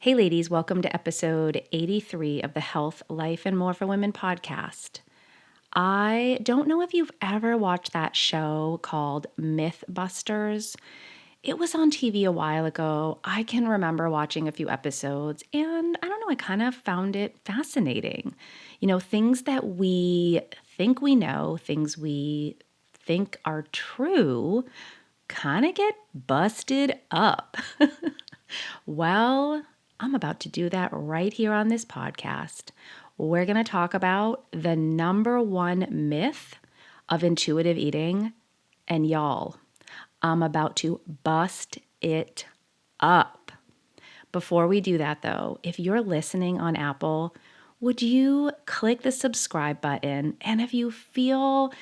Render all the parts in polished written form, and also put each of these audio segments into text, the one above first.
Hey ladies, welcome to episode 83 of the Health, Life, and More for Women podcast. I don't know if you've ever watched that show called Mythbusters. It was on TV a while ago. I can remember watching a few episodes and I don't know, I kind of found it fascinating. Things that we think we know, things we think are true, kind of get busted up. Well, I'm about to do that right here on this podcast. We're going to talk about the number one myth of intuitive eating. And y'all, I'm about to bust it up. Before we do that, though, if you're listening on Apple, would you click the subscribe button? And if you feel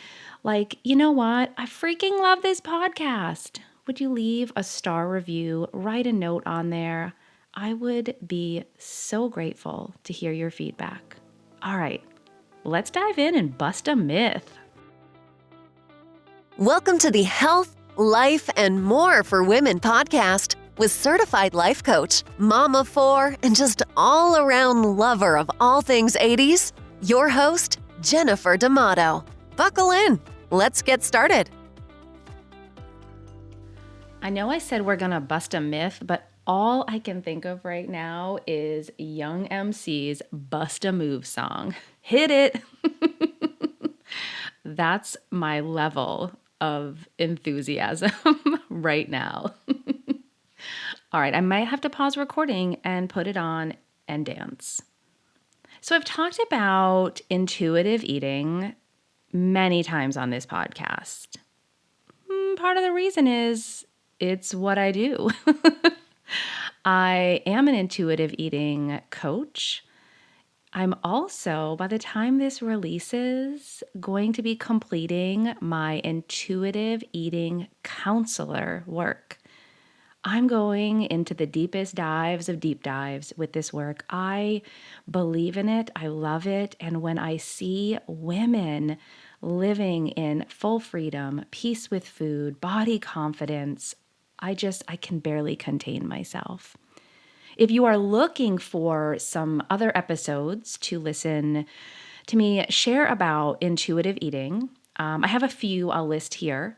like, you know what, I freaking love this podcast, would you leave a star review, write a note on there? I would be so grateful to hear your feedback. All right, let's dive in and bust a myth. Welcome to the Health, Life, and More for Women podcast with certified life coach, mom of four, and just all-around lover of all things 80s, your host, Jennifer D'Amato. Buckle in. Let's get started. I know I said we're going to bust a myth, but all I can think of right now is Young MC's Bust a Move song. Hit it. That's my level of enthusiasm right now. All right, I might have to pause recording and put it on and dance. So I've talked about intuitive eating many times on this podcast. Part of the reason is it's what I do. I am an intuitive eating coach. I'm also, by the time this releases, going to be completing my intuitive eating counselor work. I'm going into the deepest dives of deep dives with this work. I believe in it. I love it. And when I see women living in full freedom, peace with food, body confidence, I can barely contain myself. If you are looking for some other episodes to listen to me share about intuitive eating, I have a few I'll list here.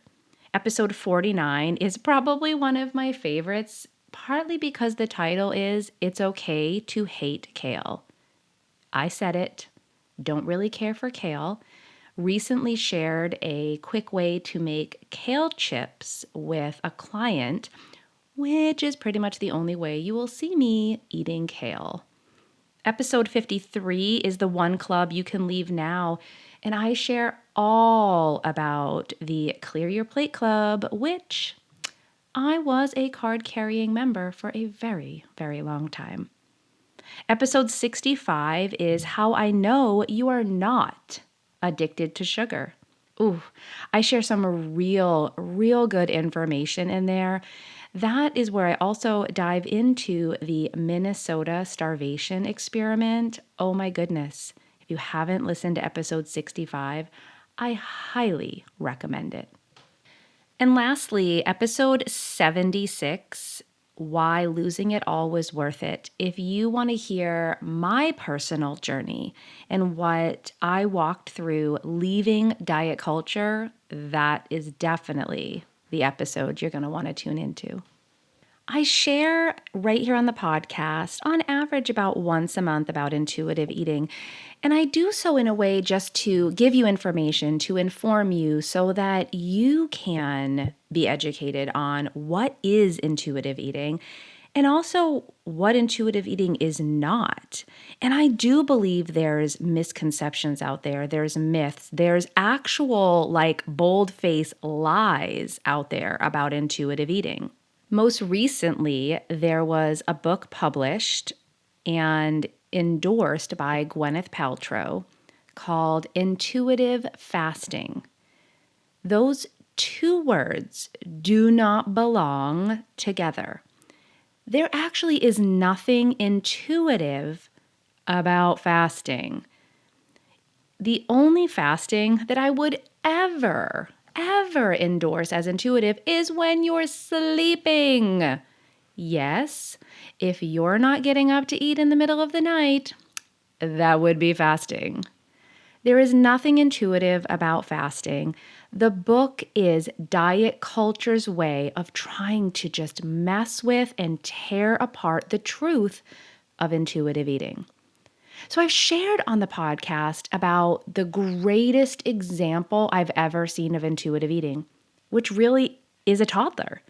Episode 49 is probably one of my favorites, partly because the title is It's Okay to Hate Kale. I said it, don't really care for kale. Recently shared a quick way to make kale chips with a client, which is pretty much the only way you will see me eating kale. Episode 53 is the one club you can leave now, and I share all about the Clear Your Plate Club, which I was a card-carrying member for a very, very long time. Episode 65 is How I Know You Are Not Addicted to Sugar. Ooh, I share some real good information in there. That is where I also dive into the Minnesota starvation experiment. Oh my goodness. If you haven't listened to episode 65, I highly recommend it. And lastly, episode 76, Why Losing It All Was Worth It. If you want to hear my personal journey and what I walked through leaving diet culture, that is definitely the episode you're going to want to tune into. I share right here on the podcast, on average about once a month, about intuitive eating. And I do so in a way just to give you information, to inform you so that you can be educated on what is intuitive eating and also what intuitive eating is not. And I do believe there's misconceptions out there. There's myths. There's actual bold-faced lies out there about intuitive eating. Most recently, there was a book published and endorsed by Gwyneth Paltrow called Intuitive Fasting. Those two words do not belong together. There actually is nothing intuitive about fasting. The only fasting that I would ever endorse as intuitive is when you're sleeping. Yes, if you're not getting up to eat in the middle of the night, that would be fasting. There is nothing intuitive about fasting. The book is diet culture's way of trying to just mess with and tear apart the truth of intuitive eating. So I've shared on the podcast about the greatest example I've ever seen of intuitive eating, which really is a toddler.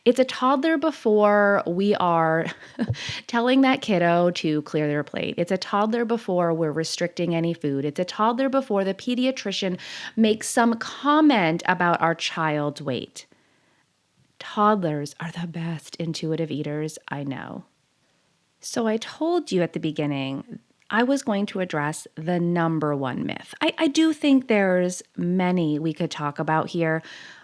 It's a toddler before we are telling that kiddo to clear their plate. It's a toddler before we're restricting any food. It's a toddler before the pediatrician makes some comment about our child's weight. Toddlers are the best intuitive eaters I know. So I told you at the beginning I was going to address the number one myth. I do think there's many we could talk about here,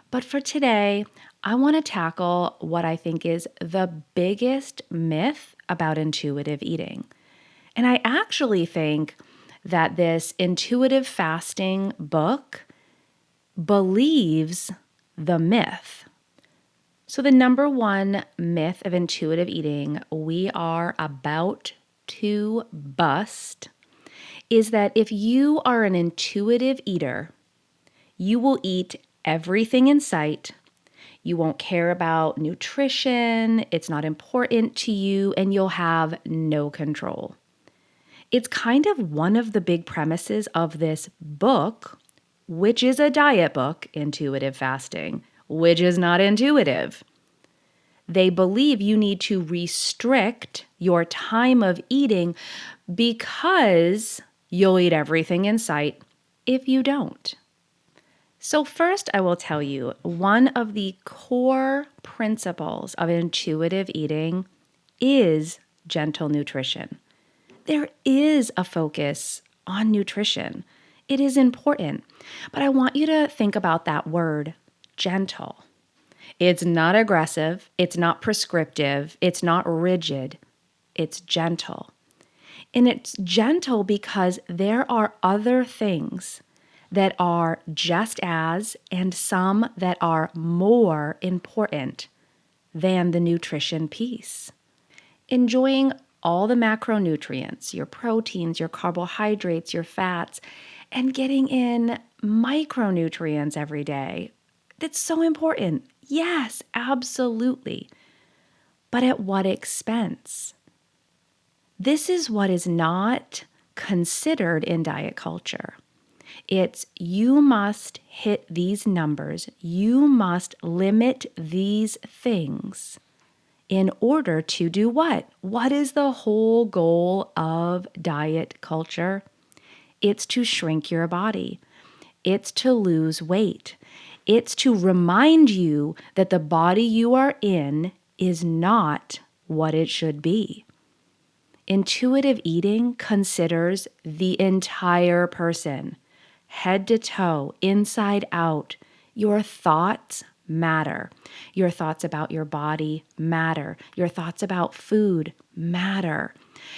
but for today, I want to tackle what I think is the biggest myth about intuitive eating. And I actually think that this intuitive fasting book believes the myth. So, the number one myth of intuitive eating we are about to bust is that if you are an intuitive eater, you will eat everything in sight. You won't care about nutrition, it's not important to you, and you'll have no control. It's kind of one of the big premises of this book, which is a diet book, Intuitive Fasting, which is not intuitive. They believe you need to restrict your time of eating because you'll eat everything in sight if you don't. So first, I will tell you, one of the core principles of intuitive eating is gentle nutrition. There is a focus on nutrition. It is important, but I want you to think about that word, gentle. It's not aggressive, it's not prescriptive, it's not rigid, it's gentle. And it's gentle because there are other things that are just as and some that are more important than the nutrition piece. Enjoying all the macronutrients, your proteins, your carbohydrates, your fats, and getting in micronutrients every day. That's so important. Yes, absolutely. But at what expense? This is what is not considered in diet culture. It's you must hit these numbers, you must limit these things in order to do what? What is the whole goal of diet culture? It's to shrink your body. It's to lose weight. It's to remind you that the body you are in is not what it should be. Intuitive eating considers the entire person, head to toe, inside out. Your thoughts matter. Your thoughts about your body matter. Your thoughts about food matter.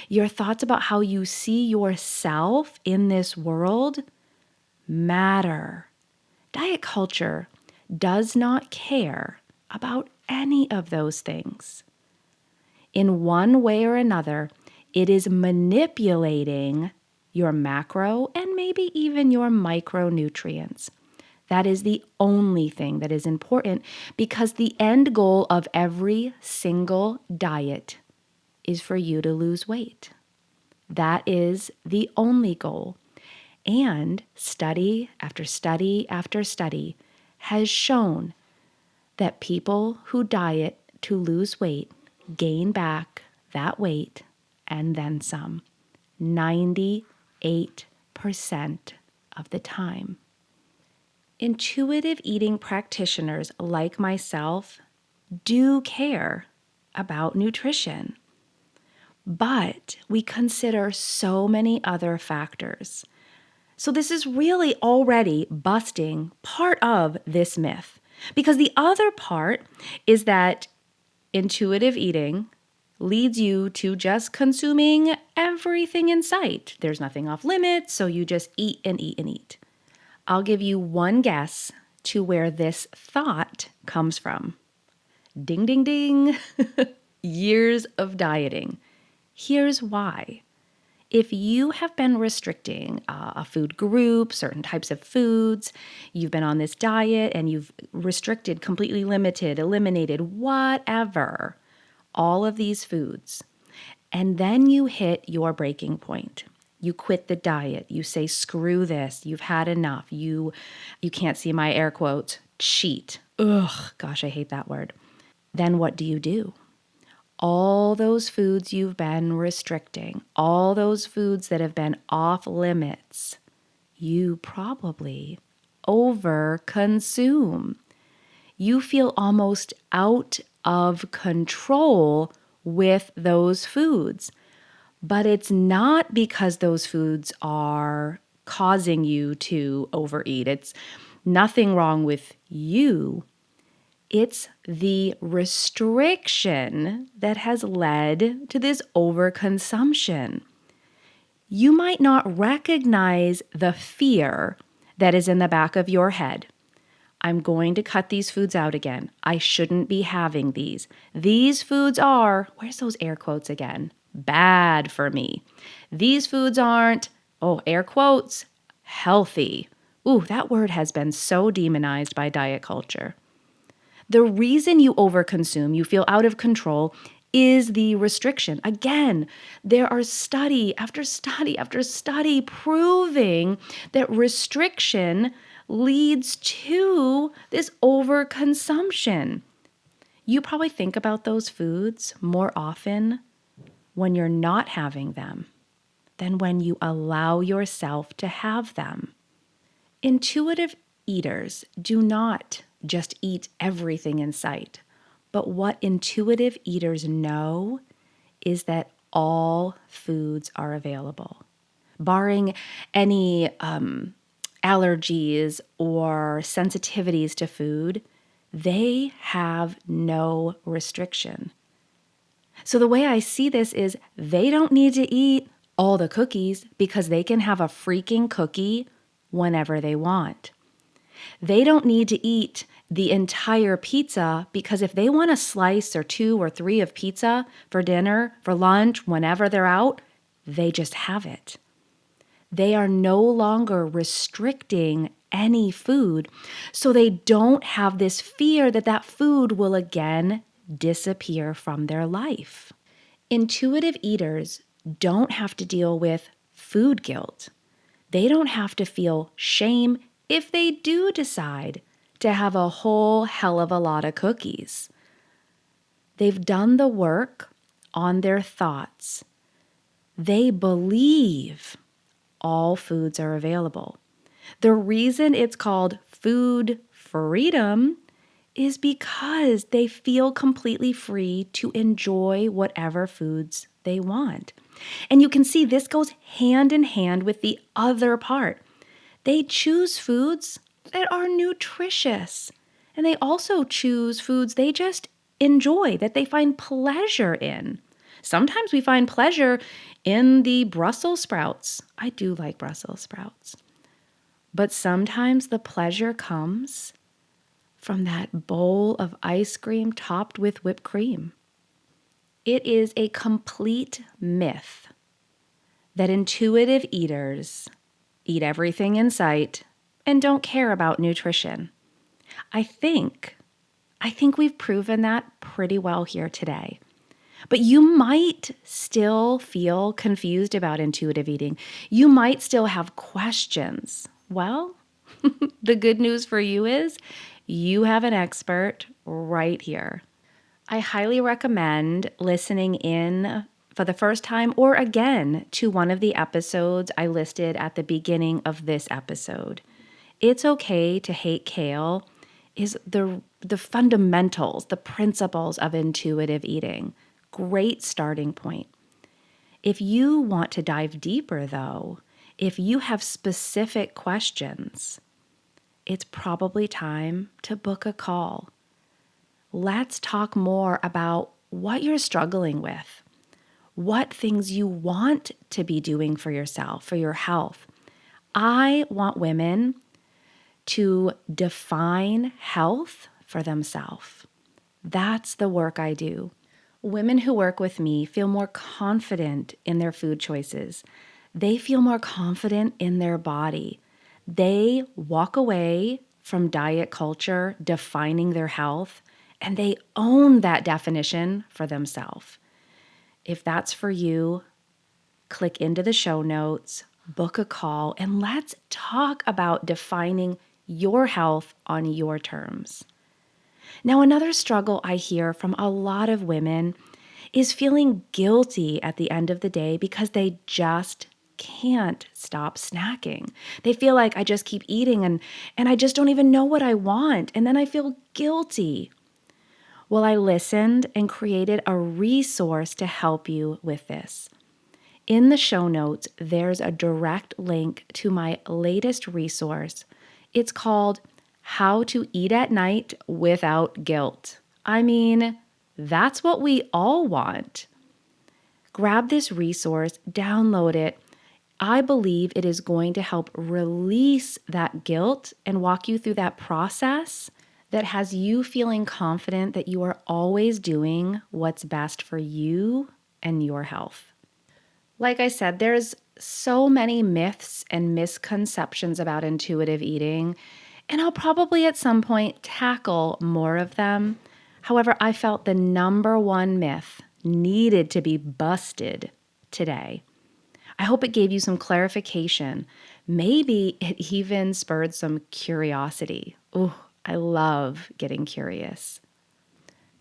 Your thoughts about how you see yourself in this world matter. Diet culture does not care about any of those things. In one way or another, it is manipulating your macro and maybe even your micronutrients. That is the only thing that is important because the end goal of every single diet is for you to lose weight. That is the only goal. And study after study after study has shown that people who diet to lose weight gain back that weight and then some 98% of the time. Intuitive eating practitioners like myself do care about nutrition, but we consider so many other factors. So this is really already busting part of this myth, because the other part is that intuitive eating leads you to just consuming everything in sight. There's nothing off limits, so you just eat and eat and eat. I'll give you one guess to where this thought comes from. Ding, ding, ding. years of dieting. Here's why. If you have been restricting a food group, certain types of foods, you've been on this diet and you've restricted, completely limited, eliminated, whatever, all of these foods, and then you hit your breaking point. You quit the diet. You say, screw this. You've had enough. You can't see my air quotes, cheat. Ugh, gosh, I hate that word. Then what do? All those foods you've been restricting, all those foods that have been off limits, you probably overconsume. You feel almost out of control with those foods. But it's not because those foods are causing you to overeat. It's nothing wrong with you. It's the restriction that has led to this overconsumption. You might not recognize the fear that is in the back of your head. I'm going to cut these foods out again. I shouldn't be having these. These foods are, where's those air quotes again? Bad for me. These foods aren't, air quotes, healthy. Ooh, that word has been so demonized by diet culture. The reason you overconsume, you feel out of control, is the restriction. Again, there are study after study after study proving that restriction leads to this overconsumption. You probably think about those foods more often when you're not having them than when you allow yourself to have them. Intuitive eaters do not just eat everything in sight, but what intuitive eaters know is that all foods are available, barring any allergies or sensitivities to food. They have no restriction. So the way I see this is they don't need to eat all the cookies because they can have a freaking cookie whenever they want. They don't need to eat the entire pizza because if they want a slice or 2 or 3 of pizza for dinner, for lunch, whenever they're out, they just have it. They are no longer restricting any food, so they don't have this fear that that food will again disappear from their life. Intuitive eaters don't have to deal with food guilt. They don't have to feel shame if they do decide to have a whole hell of a lot of cookies. They've done the work on their thoughts. They believe all foods are available. The reason it's called food freedom is because they feel completely free to enjoy whatever foods they want. And you can see this goes hand in hand with the other part. They choose foods that are nutritious. And they also choose foods they just enjoy, that they find pleasure in. Sometimes we find pleasure in the Brussels sprouts. I do like Brussels sprouts. But sometimes the pleasure comes from that bowl of ice cream topped with whipped cream. It is a complete myth that intuitive eaters eat everything in sight and don't care about nutrition. I think we've proven that pretty well here today. But you might still feel confused about intuitive eating. You might still have questions. Well, the good news for you is you have an expert right here. I highly recommend listening in for the first time or again to one of the episodes I listed at the beginning of this episode. It's okay to hate kale is the fundamentals, the principles of intuitive eating. Great starting point. If you want to dive deeper, though, if you have specific questions, it's probably time to book a call. Let's talk more about what you're struggling with, what things you want to be doing for yourself, for your health. I want women to define health for themselves. That's the work I do. Women who work with me feel more confident in their food choices. They feel more confident in their body. They walk away from diet culture defining their health, and they own that definition for themselves. If that's for you, click into the show notes, book a call, and let's talk about defining your health on your terms. Now, another struggle I hear from a lot of women is feeling guilty at the end of the day because they just can't stop snacking. They feel like I just keep eating and I just don't even know what I want. And then I feel guilty. Well, I listened and created a resource to help you with this. In the show notes, there's a direct link to my latest resource. It's called How to Eat at Night Without Guilt. I mean, that's what we all want. Grab this resource, download it. I believe it is going to help release that guilt and walk you through that process that has you feeling confident that you are always doing what's best for you and your health. Like I said, there's so many myths and misconceptions about intuitive eating, and I'll probably at some point tackle more of them. However, I felt the number one myth needed to be busted today. I hope it gave you some clarification. Maybe it even spurred some curiosity. Ooh, I love getting curious.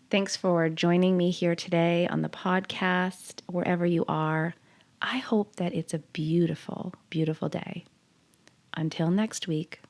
Thanks for joining me here today on the podcast, wherever you are. I hope that it's a beautiful, beautiful day. Until next week.